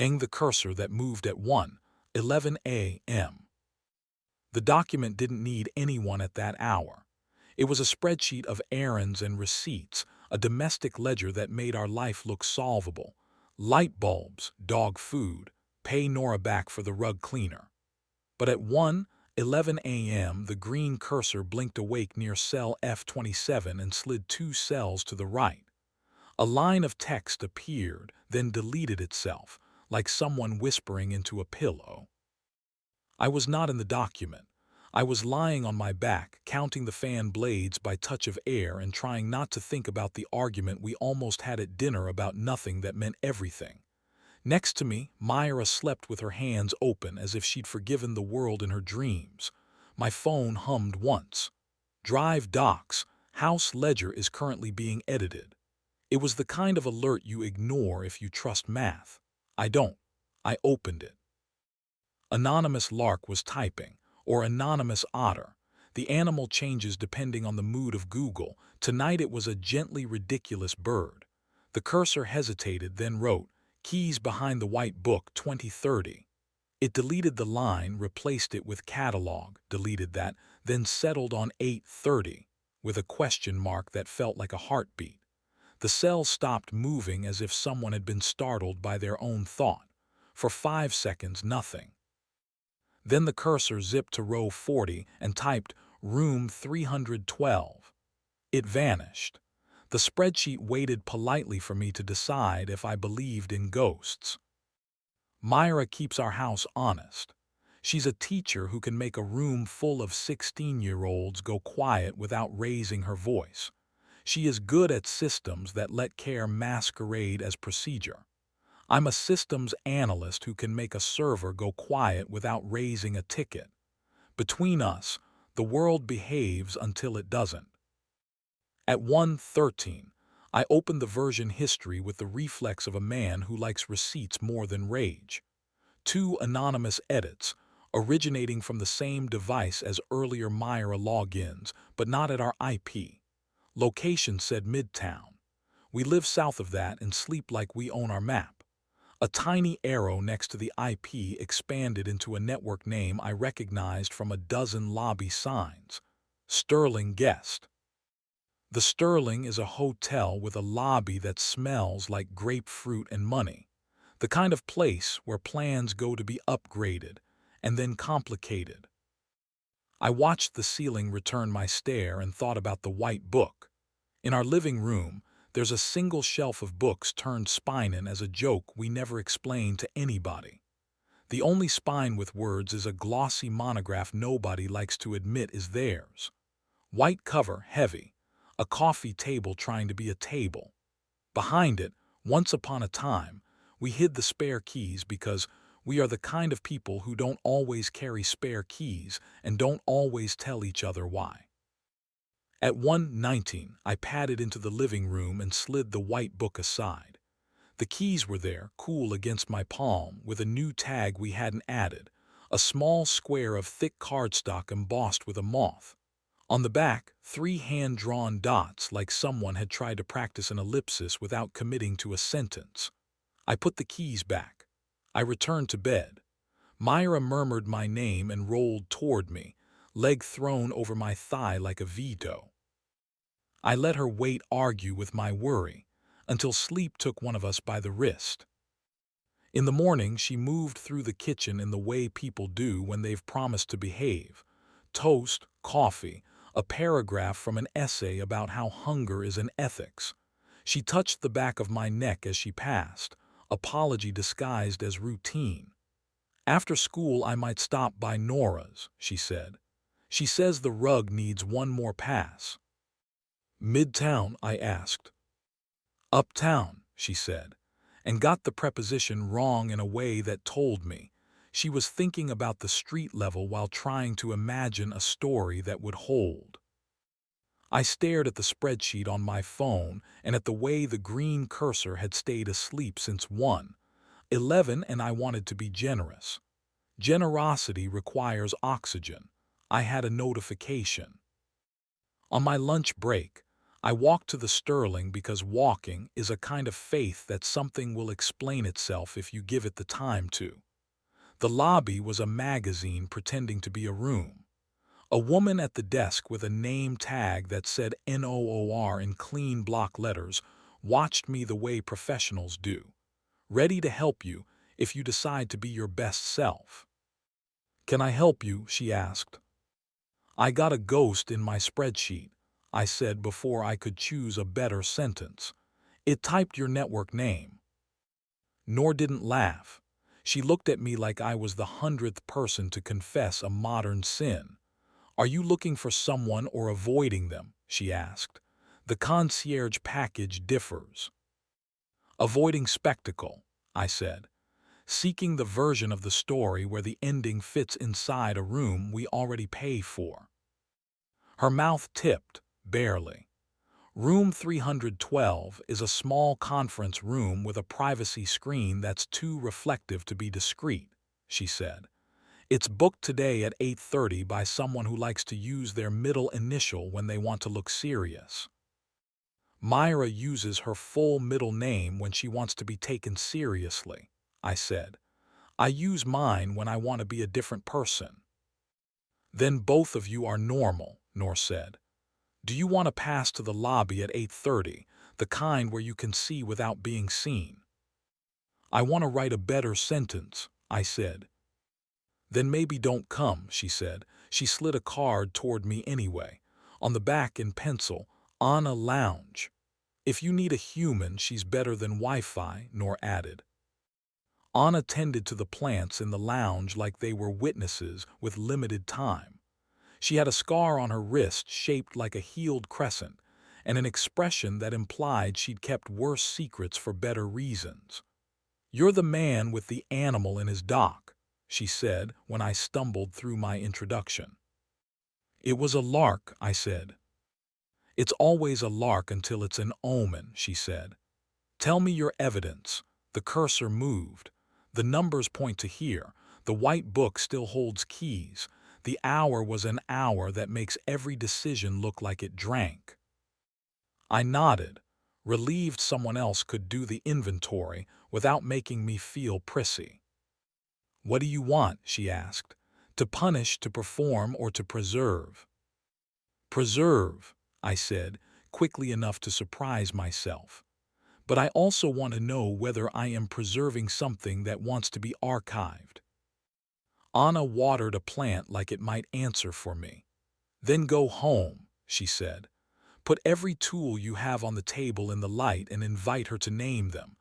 the cursor that moved at 1:11 a.m. The document didn't need anyone at that hour. It was a spreadsheet of errands and receipts, a domestic ledger that made our life look solvable. Light bulbs, dog food, pay Nora back for the rug cleaner. But at 1:11 a.m., the green cursor blinked awake near cell F27 and slid 2 cells to the right. A line of text appeared, then deleted itself, like someone whispering into a pillow. I was not in the document. I was lying on my back, counting the fan blades by touch of air and trying not to think about the argument we almost had at dinner about nothing that meant everything. Next to me, Myra slept with her hands open as if she'd forgiven the world in her dreams. My phone hummed once. Drive docs. House ledger is currently being edited. It was the kind of alert you ignore if you trust math. I don't. I opened it. Anonymous Lark was typing, or Anonymous Otter. The animal changes depending on the mood of Google. Tonight it was a gently ridiculous bird. The cursor hesitated, then wrote, "Keys behind the white book 2030. It deleted the line, replaced it with catalog, deleted that, then settled on 8:30, with a question mark that felt like a heartbeat. The cells stopped moving as if someone had been startled by their own thought. For 5 seconds, nothing. Then the cursor zipped to row 40 and typed room 312. It vanished. The spreadsheet waited politely for me to decide if I believed in ghosts. Myra keeps our house honest. She's a teacher who can make a room full of 16-year-olds go quiet without raising her voice. She is good at systems that let care masquerade as procedure. I'm a systems analyst who can make a server go quiet without raising a ticket. Between us, the world behaves until it doesn't. At 1:13, I opened the version history with the reflex of a man who likes receipts more than rage. 2 anonymous edits, originating from the same device as earlier Myra logins, but not at our IP. Location said Midtown. We live south of that and sleep like we own our map. A tiny arrow next to the IP expanded into a network name I recognized from a dozen lobby signs. Sterling Guest. The Sterling is a hotel with a lobby that smells like grapefruit and money. The kind of place where plans go to be upgraded and then complicated. I watched the ceiling return my stare and thought about the white book. In our living room, there's a single shelf of books turned spine-in as a joke we never explain to anybody. The only spine with words is a glossy monograph nobody likes to admit is theirs. White cover, heavy. A coffee table trying to be a table. Behind it, once upon a time, we hid the spare keys because we are the kind of people who don't always carry spare keys and don't always tell each other why. At 1:19, I padded into the living room and slid the white book aside. The keys were there, cool against my palm, with a new tag we hadn't added, a small square of thick cardstock embossed with a moth. On the back, 3 hand-drawn dots like someone had tried to practice an ellipsis without committing to a sentence. I put the keys back. I returned to bed. Myra murmured my name and rolled toward me, leg thrown over my thigh like a veto. I let her wait argue with my worry, until sleep took one of us by the wrist. In the morning, she moved through the kitchen in the way people do when they've promised to behave. Toast, coffee, a paragraph from an essay about how hunger is an ethics. She touched the back of my neck as she passed, apology disguised as routine. After school I might stop by Nora's, she said. She says the rug needs one more pass. Midtown, I asked. Uptown, she said, and got the preposition wrong in a way that told me she was thinking about the street level while trying to imagine a story that would hold. I stared at the spreadsheet on my phone and at the way the green cursor had stayed asleep since 1:11, and I wanted to be generous. Generosity requires oxygen. I had a notification. On my lunch break, I walked to the Sterling because walking is a kind of faith that something will explain itself if you give it the time to. The lobby was a magazine pretending to be a room. A woman at the desk with a name tag that said NOOR in clean block letters watched me the way professionals do, ready to help you if you decide to be your best self. "Can I help you?" she asked. "I got a ghost in my spreadsheet," I said before I could choose a better sentence. "It typed your network name." Nor didn't laugh. She looked at me like I was the 100th person to confess a modern sin. "Are you looking for someone or avoiding them?" she asked. "The concierge package differs." "Avoiding spectacle," I said. "Seeking the version of the story where the ending fits inside a room we already pay for." Her mouth tipped, barely. "Room 312 is a small conference room with a privacy screen that's too reflective to be discreet," she said. "It's booked today at 8:30 by someone who likes to use their middle initial when they want to look serious." "Myra uses her full middle name when she wants to be taken seriously," I said. "I use mine when I want to be a different person." "Then both of you are normal," Noor said. "Do you want to pass to the lobby at 8:30, the kind where you can see without being seen?" "I want to write a better sentence," I said. "Then maybe don't come," she said. She slid a card toward me anyway. On the back in pencil, "Anna Lounge. If you need a human, she's better than Wi-Fi," Noor added. Anna tended to the plants in the lounge like they were witnesses with limited time. She had a scar on her wrist shaped like a healed crescent, and an expression that implied she'd kept worse secrets for better reasons. "You're the man with the animal in his dock," she said when I stumbled through my introduction. "It was a lark," I said. "It's always a lark until it's an omen," she said. "Tell me your evidence." The cursor moved. "The numbers point to here. The white book still holds keys. The hour was an hour that makes every decision look like it drank." I nodded, relieved someone else could do the inventory without making me feel prissy. "What do you want?" she asked. "To punish, to perform, or to preserve?" "Preserve," I said, quickly enough to surprise myself. "But I also want to know whether I am preserving something that wants to be archived." Anna watered a plant like it might answer for me. "Then go home," she said. "Put every tool you have on the table in the light and invite her to name them.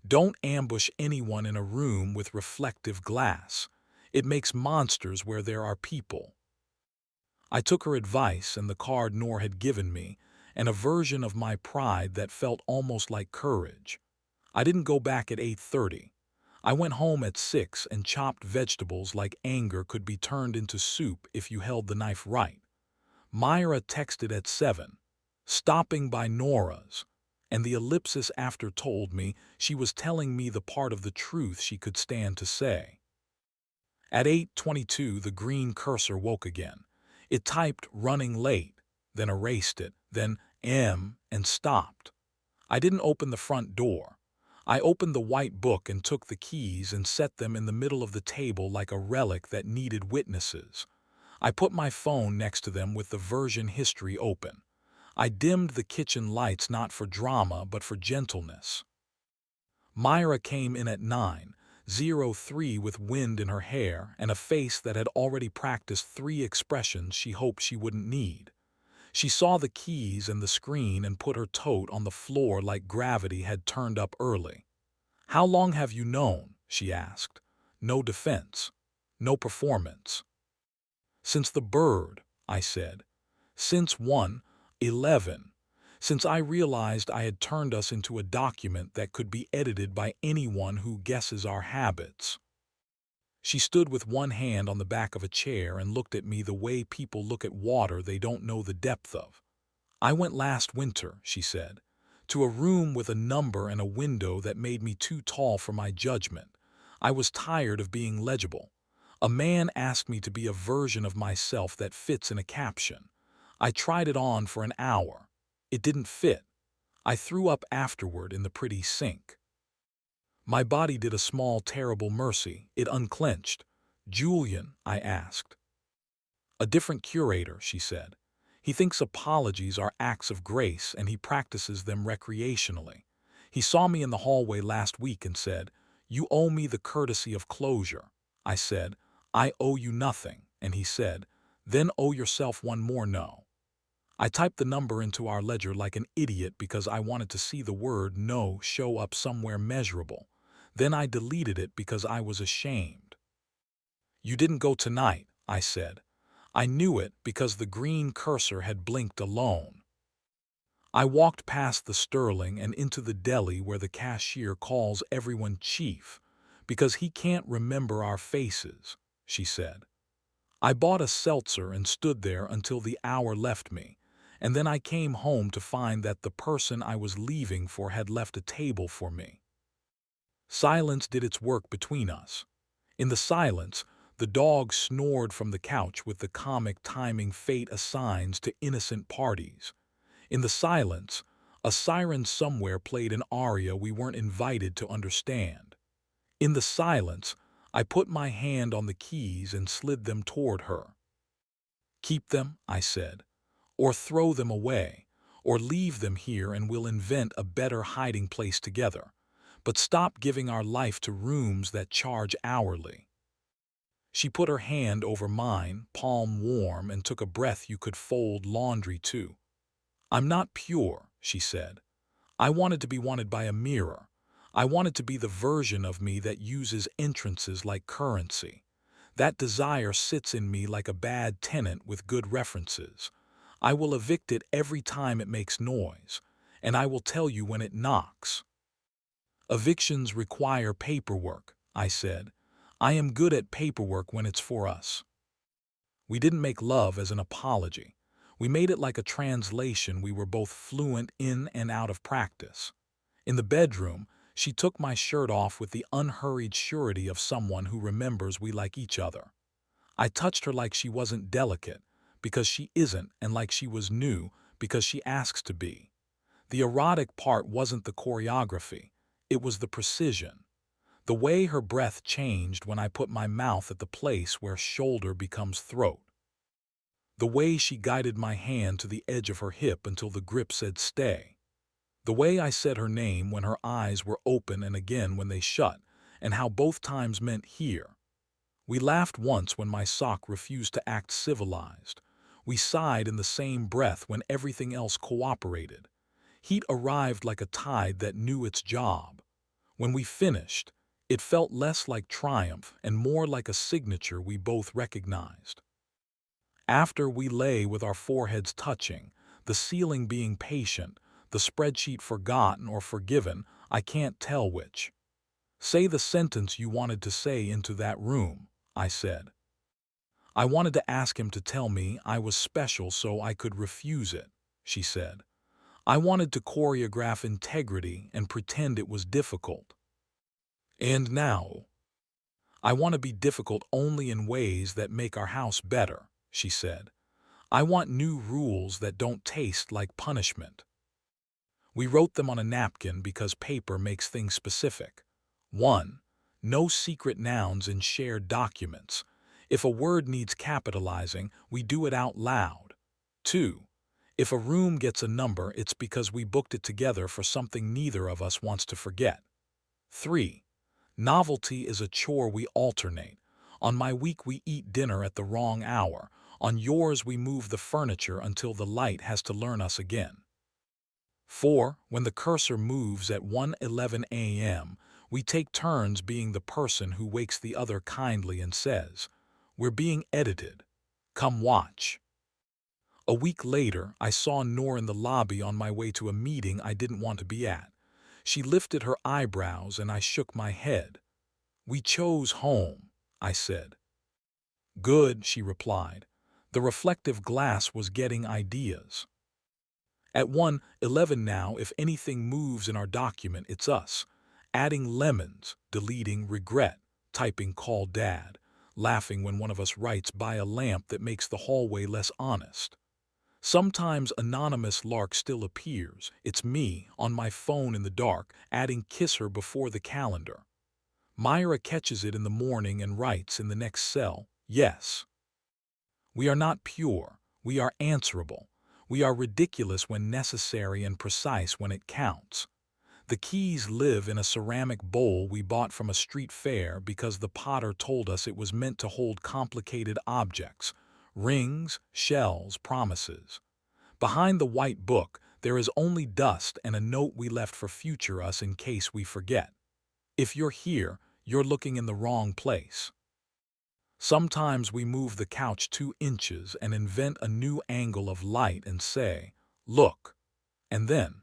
Don't ambush anyone in a room with reflective glass. It makes monsters where there are people." I took her advice and the card Noor had given me, and a version of my pride that felt almost like courage. I didn't go back at 8:30. I went home at 6 and chopped vegetables like anger could be turned into soup if you held the knife right. Myra texted at 7, stopping by Nora's, and the ellipsis after told me she was telling me the part of the truth she could stand to say. At 8:22 the green cursor woke again. It typed "running late," then erased it, then and stopped. I didn't open the front door. I opened the white book and took the keys and set them in the middle of the table like a relic that needed witnesses. I put my phone next to them with the version history open. I dimmed the kitchen lights not for drama but for gentleness. Myra came in at 9:03 with wind in her hair and a face that had already practiced 3 expressions she hoped she wouldn't need. She saw the keys and the screen and put her tote on the floor like gravity had turned up early. "How long have you known?" she asked. No defense. No performance. "Since the bird," I said. "Since 1:11. Since I realized I had turned us into a document that could be edited by anyone who guesses our habits." She stood with one hand on the back of a chair and looked at me the way people look at water they don't know the depth of. "I went last winter," she said, "to a room with a number and a window that made me too tall for my judgment. I was tired of being legible. A man asked me to be a version of myself that fits in a caption. I tried it on for an hour. It didn't fit. I threw up afterward in the pretty sink. My body did a small, terrible mercy. It unclenched. "Julian?" I asked. "A different curator," she said. "He thinks apologies are acts of grace and he practices them recreationally. He saw me in the hallway last week and said, 'You owe me the courtesy of closure.' I said, 'I owe you nothing.' And he said, 'Then owe yourself one more no.' I typed the number into our ledger like an idiot because I wanted to see the word no show up somewhere measurable. Then I deleted it because I was ashamed. "You didn't go tonight," I said. I knew it because the green cursor had blinked alone. I walked past the Sterling and into the deli where the cashier calls everyone chief because he can't remember our faces, she said. I bought a seltzer and stood there until the hour left me, and then I came home to find that the person I was leaving for had left a table for me. Silence did its work between us. In the silence, the dog snored from the couch with the comic timing fate assigns to innocent parties. In the silence, a siren somewhere played an aria we weren't invited to understand. In the silence, I put my hand on the keys and slid them toward her. "Keep them," I said, "or throw them away, or leave them here and we'll invent a better hiding place together. But stop giving our life to rooms that charge hourly." She put her hand over mine, palm warm, and took a breath you could fold laundry to. "I'm not pure," she said. "I wanted to be wanted by a mirror. I wanted to be the version of me that uses entrances like currency. That desire sits in me like a bad tenant with good references. I will evict it every time it makes noise, and I will tell you when it knocks." "Evictions require paperwork," I said. "I am good at paperwork when it's for us." We didn't make love as an apology. We made it like a translation we were both fluent in and out of practice. In the bedroom, she took my shirt off with the unhurried surety of someone who remembers we like each other. I touched her like she wasn't delicate, because she isn't, and like she was new, because she asks to be. The erotic part wasn't the choreography, it was the precision. The way her breath changed when I put my mouth at the place where shoulder becomes throat. The way she guided my hand to the edge of her hip until the grip said stay. The way I said her name when her eyes were open and again when they shut, and how both times meant here. We laughed once when my sock refused to act civilized. We sighed in the same breath when everything else cooperated. Heat arrived like a tide that knew its job. When we finished, it felt less like triumph and more like a signature we both recognized. After we lay with our foreheads touching, the ceiling being patient, the spreadsheet forgotten or forgiven, I can't tell which. "Say the sentence you wanted to say into that room," I said. "I wanted to ask him to tell me I was special so I could refuse it," she said. "I wanted to choreograph integrity and pretend it was difficult. And now, I want to be difficult only in ways that make our house better," she said. "I want new rules that don't taste like punishment." We wrote them on a napkin because paper makes things specific. 1. No secret nouns in shared documents. If a word needs capitalizing, we do it out loud. 2. If a room gets a number, it's because we booked it together for something neither of us wants to forget. 3. Novelty is a chore we alternate. On my week we eat dinner at the wrong hour. On yours we move the furniture until the light has to learn us again. 4. When the cursor moves at 1:11 a.m., we take turns being the person who wakes the other kindly and says, "We're being edited. Come watch." A week later, I saw Noor in the lobby on my way to a meeting I didn't want to be at. She lifted her eyebrows and I shook my head. "We chose home," I said. "Good," she replied. The reflective glass was getting ideas. At 1:11 now, if anything moves in our document, it's us. Adding lemons, deleting regret, typing call dad, laughing when one of us writes buy a lamp that makes the hallway less honest. Sometimes anonymous lark still appears. It's me, on my phone in the dark, adding kiss her before the calendar. Myra catches it in the morning and writes in the next cell, yes. We are not pure. We are answerable. We are ridiculous when necessary and precise when it counts. The keys live in a ceramic bowl we bought from a street fair because the potter told us it was meant to hold complicated objects, rings, shells, promises. Behind the white book, there is only dust and a note we left for future us in case we forget. If you're here, you're looking in the wrong place. Sometimes we move the couch 2 inches and invent a new angle of light and say, look. And then,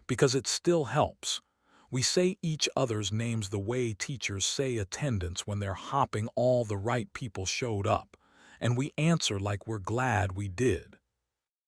because it still helps, we say each other's names the way teachers say attendance when they're hopping all the right people showed up, and we answer like we're glad we did.